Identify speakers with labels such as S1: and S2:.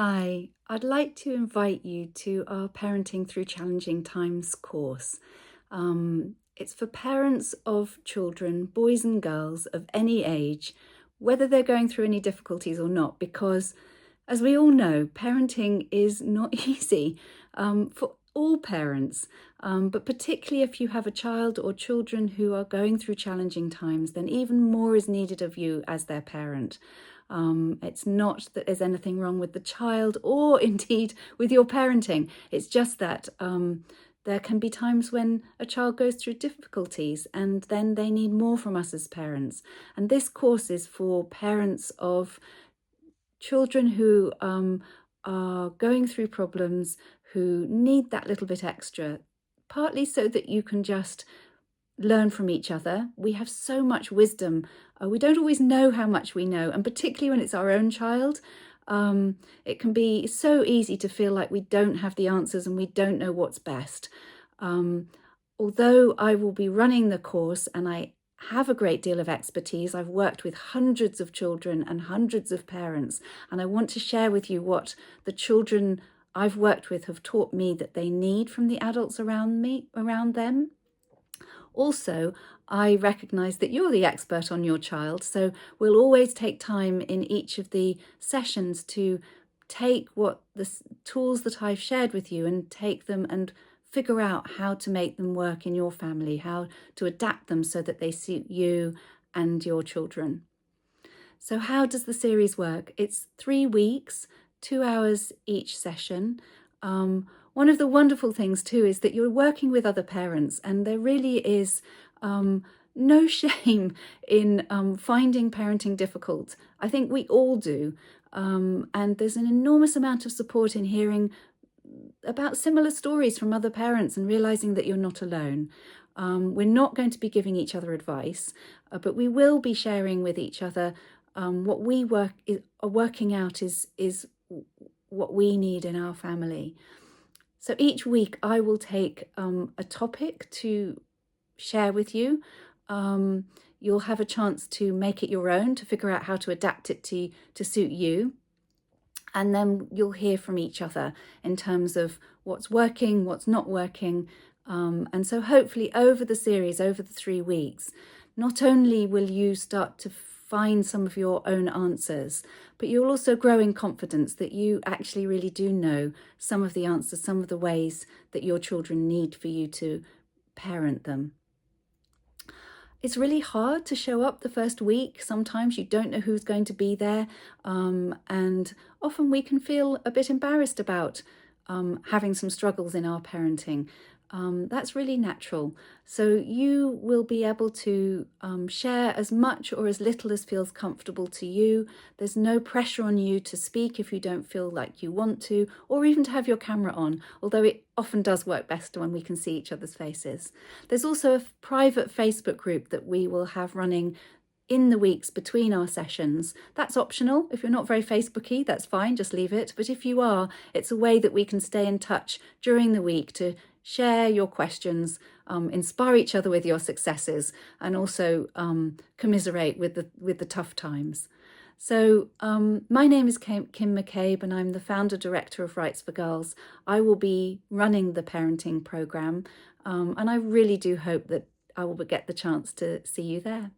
S1: Hi, I'd like to invite you to our Parenting Through Challenging Times course. It's for parents of children, boys and girls of any age, whether they're going through any difficulties or not, because as we all know, parenting is not easy for all parents, but particularly if you have a child or children who are going through challenging times, then even more is needed of you as their parent. It's not that there's anything wrong with the child or indeed with your parenting. It's just that there can be times when a child goes through difficulties and then they need more from us as parents. And this course is for parents of children who are going through problems, who need that little bit extra, partly so that you can just learn from each other. We have so much wisdom. We don't always know how much we know, and particularly when it's our own child, it can be so easy to feel like we don't have the answers and we don't know what's best. Although I will be running the course and I have a great deal of expertise, I've worked with hundreds of children and hundreds of parents, and I want to share with you what the children I've worked with have taught me that they need from the adults around them. Also, I recognise that you're the expert on your child, so we'll always take time in each of the sessions to take what the tools that I've shared with you and take them and figure out how to make them work in your family, how to adapt them so that they suit you and your children. So how does the series work? It's 3 weeks, 2 hours each session. One of the wonderful things too is that you're working with other parents, and there really is no shame in finding parenting difficult. I think we all do. And there's an enormous amount of support in hearing about similar stories from other parents and realizing that you're not alone. We're not going to be giving each other advice, but we will be sharing with each other what we are working out is what we need in our family. So each week I will take a topic to share with you. You'll have a chance to make it your own, to figure out how to adapt it to suit you. And then you'll hear from each other in terms of what's working, what's not working. And so hopefully over the series, over the 3 weeks, not only will you start to find some of your own answers, but you'll also grow in confidence that you actually really do know some of the answers, some of the ways that your children need for you to parent them. It's really hard to show up the first week. Sometimes you don't know who's going to be there, and often we can feel a bit embarrassed about having some struggles in our parenting. That's really natural. So you will be able to share as much or as little as feels comfortable to you. There's no pressure on you to speak if you don't feel like you want to, or even to have your camera on, although it often does work best when we can see each other's faces. There's also a private Facebook group that we will have running in the weeks between our sessions. That's optional. If you're not very Facebooky, that's fine, just leave it. But if you are, it's a way that we can stay in touch during the week to share your questions, inspire each other with your successes, and also commiserate with the tough times. So my name is Kim McCabe, and I'm the founder director of Rights for Girls. I will be running the parenting program, and I really do hope that I will get the chance to see you there.